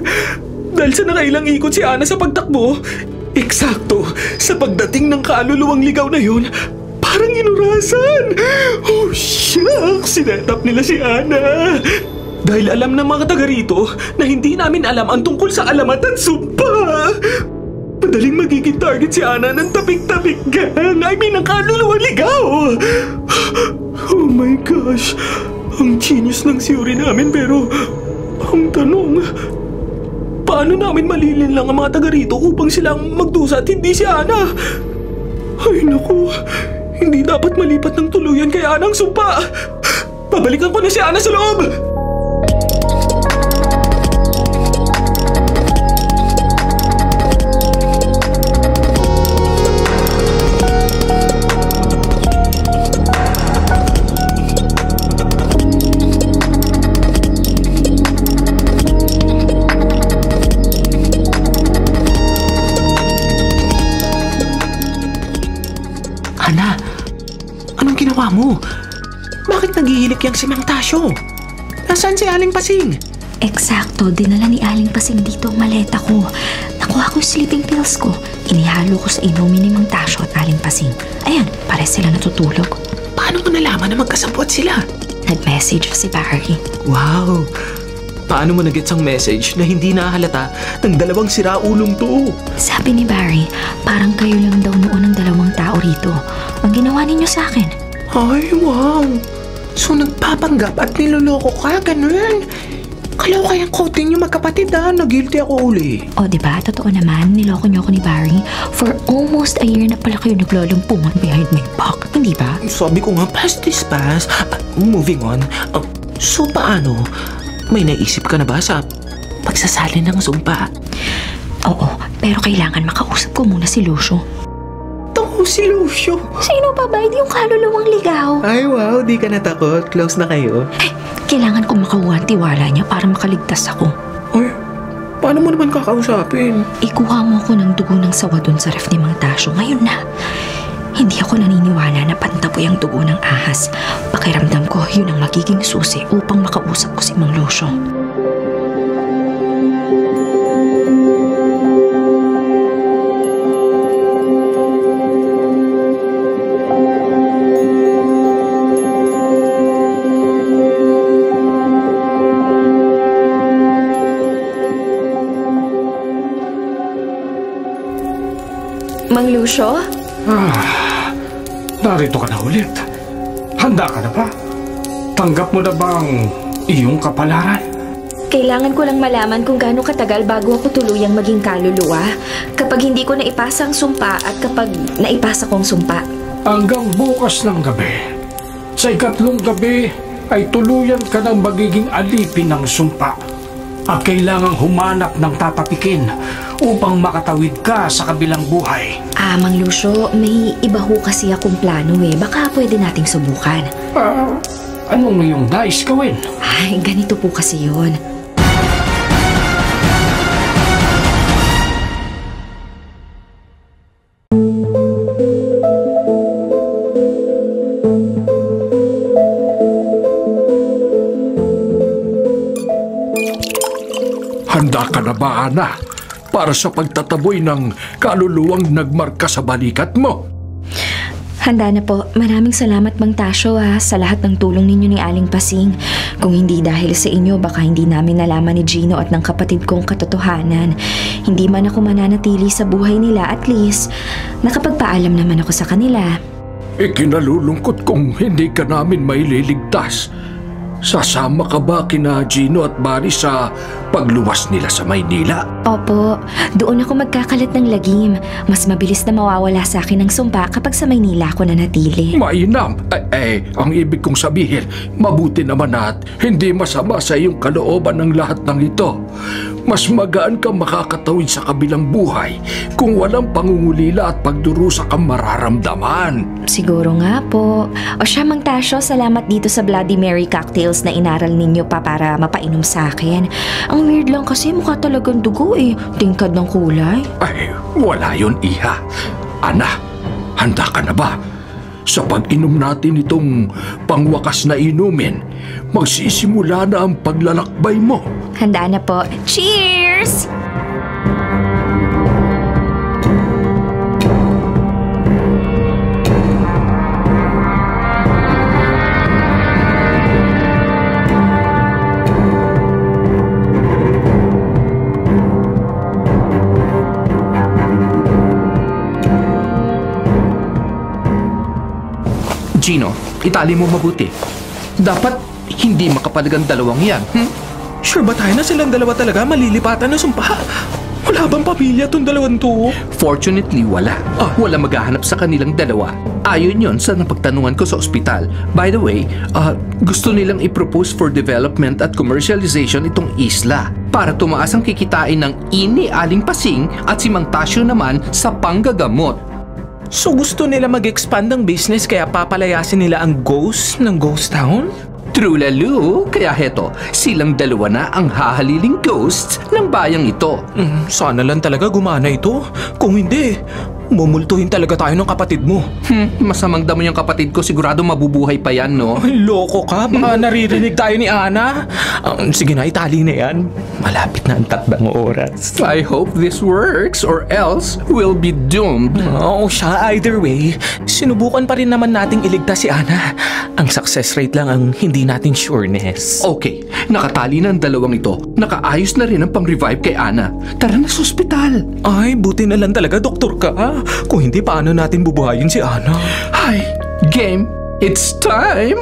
Dahil sa nakailang ikot si Ana sa pagtakbo, eksakto sa pagdating ng kaluluwang ligaw na yun, parang inurasan. Oh, shucks! Sinetap nila si Ana. Dahil alam ng mga taga rito na hindi namin alam ang tungkol sa alamat at sumpa. Madaling magiging target si Ana ng tapik-tapik gang. I mean, ang kaluluwang ligaw. Oh my gosh. Ang genius ng theory namin pero ang tanong... Paano namin malilin lang ang mga taga rito upang silang magdusa at hindi si Ana? Ay naku, hindi dapat malipat ng tuluyan kay Ana ang sumpa. Pabalikan ko na si Ana sa loob! Ana, anong ginawa mo? Bakit naghihilik yang si Mang Tasyo? Nasaan si Aling Pasing? Eksakto, dinala ni Aling Pasing dito ang maleta ko. Nakuha ko yung sleeping pills ko. Inihalo ko sa inumin ni Mang Tasyo at Aling Pasing. Ayan, pare sila natutulog. Paano mo nalaman na magkasabwat sila? Nag-message si Barry. Wow! Paano mo nagets ang message na hindi nahalata ng dalawang siraulong to? Sabi ni Barry, parang kayo lang daw noon ng dalawang tao rito. Ang ginawa ninyo sa akin. Ay, wow! So nagpapanggap at niloloko ka, ganun? Kalaw kayang kote niyo magkapatid ha, nag-guilty ako uli. O diba, totoo naman, niloko niyo ako ni Barry. For almost a year na pala kayo naglalumpungan behind my back, hindi ba? Sabi ko nga, past is past. Moving on. So paano? May naisip ka na ba sa pagsasali ng sumpa? Oo, pero kailangan makausap ko muna si Lucio. Ako si Lucio? Sino pa ba? Hindi yung kaluluwang ligaw. Ay wow, di ka natakot. Close na kayo. Ay, kailangan kong makuha ang tiwala niya para makaligtas ako. Ay, paano mo naman kakausapin? Ikuha mo ako ng dugo ng sawa dun sa ref ni Mang Tasyo ngayon na. Hindi ako naniniwala na pantaboy ang dugo ng ahas. Pakiramdam ko, yun ang magiging susi upang makausap ko si Mang Lucio. Mang Lucio? Narito ka na ulit. Handa ka na ba? Tanggap mo na bang iyong kapalaran? Kailangan ko lang malaman kung gaano katagal bago ako tuluyang maging kaluluwa. Kapag hindi ko naipasa ang sumpa at kapag naipasa kong sumpa. Hanggang bukas ng gabi. Sa ikatlong gabi ay tuluyan ka ng magiging alipin ng sumpa. At kailangang humanap ng tatapikin upang makatawid ka sa kabilang buhay. Mang Lucio, may iba ho kasi akong plano eh. Baka pwede nating subukan. Anong iyong nais gawin? Ay, ganito po kasi yun. Handa ka na ba, Ana? Para sa pagtataboy ng kaluluwang nagmarka sa balikat mo? Handa na po. Maraming salamat, Mang Tasyo sa lahat ng tulong ninyo ni Aling Pasing. Kung hindi dahil sa inyo, baka hindi namin nalaman ni Gino at ng kapatid kong katotohanan. Hindi man ako mananatili sa buhay nila, at least nakapagpaalam naman ako sa kanila. Ikinalulungkot kung hindi ka namin maililigtas. Sasama ka ba kina Gino at Mari sa pagluwas nila sa Maynila? Opo, doon ako magkakalat ng lagim. Mas mabilis na mawawala sa akin ang sumpa kapag sa Maynila ako nanatili. Mainam. Ang ibig kong sabihin, mabuti naman at hindi masama sa iyong kalooban ng lahat ng ito. Mas magaan kang makakatawid sa kabilang buhay kung walang pangungulila at pagdurusa kang mararamdaman. Siguro nga po. O siya, Mang Tasyo, salamat dito sa Bloody Mary cocktails na inaral ninyo pa para mapainom sa akin. Ang weird lang kasi mukha talagang dugo eh. Tingkad ng kulay. Ay, wala yun, Iha. Ana, handa ka na ba? Sa pag-inom natin itong pangwakas na inumin, magsisimula na ang paglalakbay mo. Handa na po. Cheers! Gino, itali mo mabuti. Dapat hindi makapalag ang dalawang yan. Sure ba tayo na silang dalawa talaga malilipatan na sumpa? Wala bang pamilya tong dalawang to? Fortunately, wala. Wala maghahanap sa kanilang dalawa. Ayon yon sa napagtanungan ko sa ospital. By the way, gusto nilang i-propose for development at commercialization itong isla para tumaas ang kikitain ng ini Aling Pasing at si Mang Tasyo naman sa panggagamot. So gusto nila mag-expand ng business kaya papalayasin nila ang ghost ng ghost town? True lalo, kaya heto, silang dalawa na ang hahaliling ghosts ng bayang ito. Sana lang talaga gumana ito. Kung hindi, mumultuhin talaga tayo ng kapatid mo. Masamang damo yung kapatid ko, sigurado mabubuhay pa yan, no? Ay, loko ka, baka naririnig tayo ni Ana. Sige na, itali na yan. Malapit na ang 3 oras. I hope this works or else we'll be doomed. Oo siya, either way, sinubukan pa rin naman nating iligtas si Ana. Ang success rate lang ang hindi natin sureness. Okay, nakatali na ang dalawang ito. Nakaayos na rin ang pang-revive kay Ana. Tara na sa ospital. Ay, buti na lang talaga doktor ka. Kung hindi, paano natin bubuhayin si Ana? Hi, game, it's time!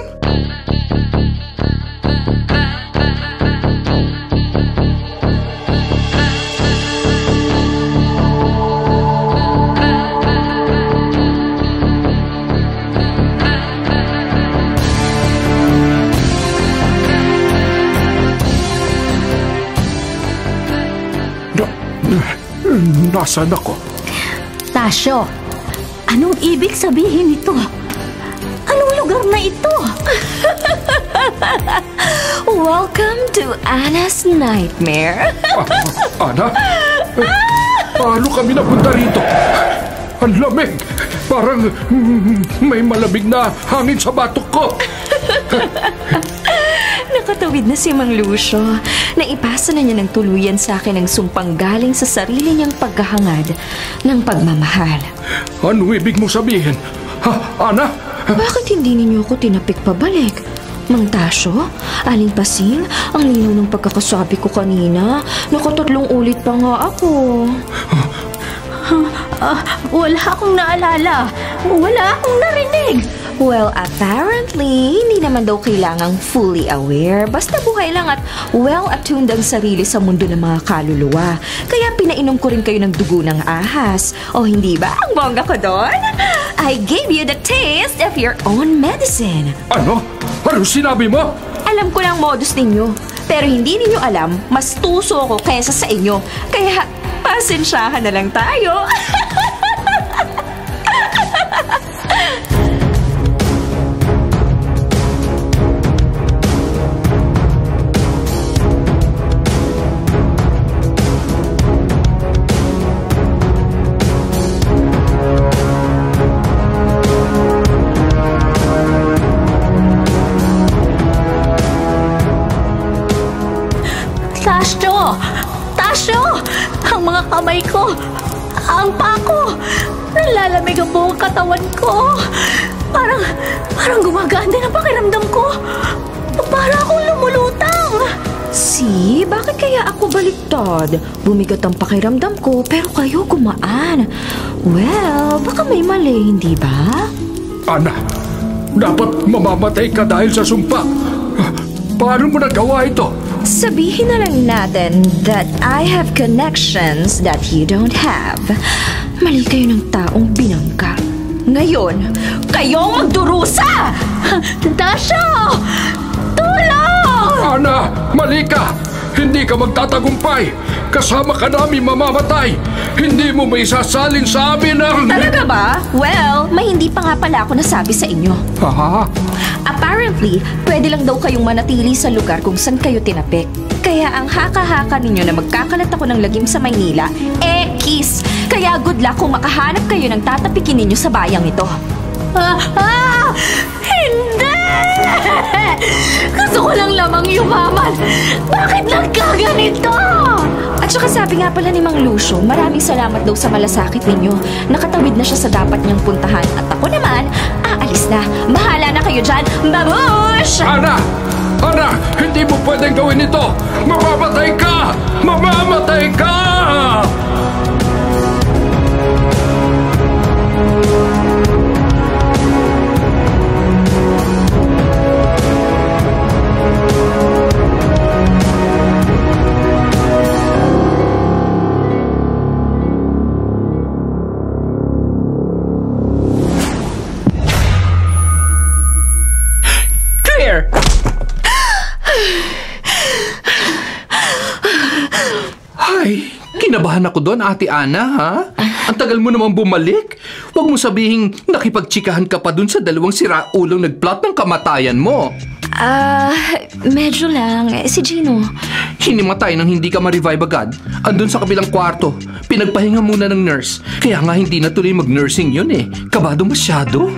Nasaan ako? Tasyo, anong ibig sabihin nito? Anong lugar na ito? Welcome to Anna's Nightmare. Ana? Paano kami napunta rito? Ang lamig! Parang may malamig na hangin sa batok ko. Nakatawid na si Mang Lucio. Naipasa na niya ng tuluyan sa akin ang sumpang galing sa sarili niyang paghahangad ng pagmamahal. Ano ibig mo sabihin? Ana? Bakit hindi ninyo ako tinapik pabalik? Mang Tasyo, Aling Pasing, ang linaw ng pagkakasabi ko kanina. 3 ulit pa nga ako. Wala akong naalala. Wala akong narinig. Well, apparently, hindi naman daw kailangang fully aware. Basta buhay lang at well-attuned ang sarili sa mundo ng mga kaluluwa. Kaya pinainom ko rin kayo ng dugo ng ahas. O hindi ba? Ang bongga ko doon? I gave you the taste of your own medicine. Ano? Ano sinabi mo? Alam ko na ang modus ninyo. Pero hindi ninyo alam, mas tuso ko kaysa sa inyo. Kaya, pasensyahan na lang tayo. Tasyo! Ang mga kamay ko, ang paa ko, nalalamig ang buong katawan ko. Parang gumagaan din ang pakiramdam ko. Para akong lumulutang. See? Bakit kaya ako baliktad? Bumigat ang pakiramdam ko, pero kayo gumaan. Well, baka may mali, hindi ba? Ana, dapat mamamatay ka dahil sa sumpa. Paano mo nagawa ito? Sabihin na lang natin that I have connections that you don't have. Mali kayo ng taong binangka. Ngayon, kayong magdurusa! Tasyo! Tulong! Ana, mali ka! Hindi ka magtatagumpay! Kasama ka namin mamamatay! Hindi mo may sasalin sa amin ang... Talaga ba? Well, may hindi pa nga pala ako nasabi sa inyo. Ha? Apparently, pwede lang daw kayong manatili sa lugar kung saan kayo tinapik. Kaya ang haka-haka ninyo na magkakalat ako ng lagim sa Maynila, kiss! Kaya good luck kung makahanap kayo ng tatapikin ninyo sa bayang ito. Hindi! Gusto ko lang lamang yumaman. Bakit nagkaganito? At saka sabi nga pala ni Mang Lucio, maraming salamat daw sa malasakit ninyo. Nakatawid na siya sa dapat niyang puntahan. At ako naman, aalis na. Bahala na kayo dyan. Babush! Ana! Ana! Hindi mo pwedeng gawin ito! Mamamatay ka! Mamamatay ka! Ay, kinabahan ako doon, Ate Ana, ha? Ang tagal mo naman bumalik. Huwag mo sabihing nakipagtsikahan ka pa doon sa dalawang siraulong nagplot ng kamatayan mo. Medyo lang. Si Gino. Hinimatay nang hindi ka ma-revive agad. Andun sa kabilang kwarto. Pinagpahinga muna ng nurse. Kaya nga hindi natuloy mag-nursing yun eh. Kabado masyado.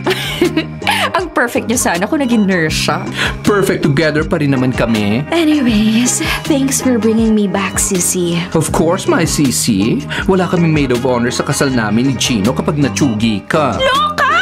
Ang perfect niya sana kung naging nurse siya. Perfect together pa rin naman kami. Anyways, thanks for bringing me back, Sissy. Of course, my Sissy. Wala kaming maid of honor sa kasal namin ni Gino kapag natsugi ka. Loka!